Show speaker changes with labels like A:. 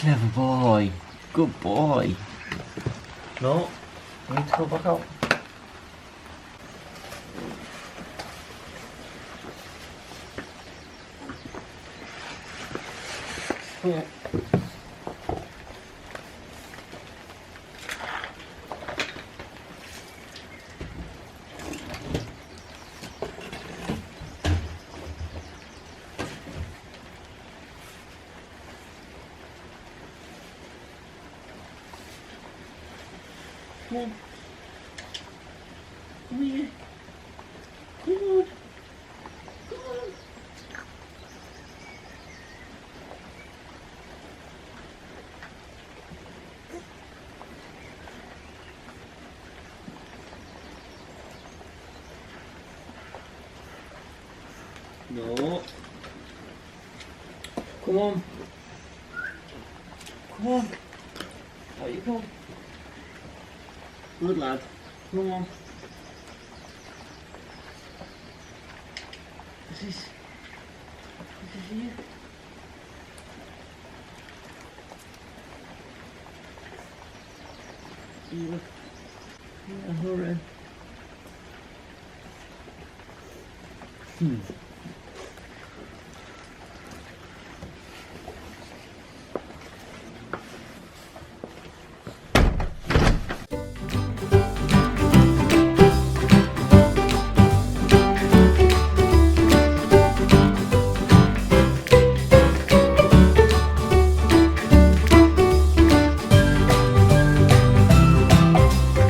A: Clever boy. Good boy. No, you need to go back out. Yeah. Come on. Come here. Come on. Come on. No. Come on. Come on. Out you come. Good lad. Come on. This is you. Yeah, hurry.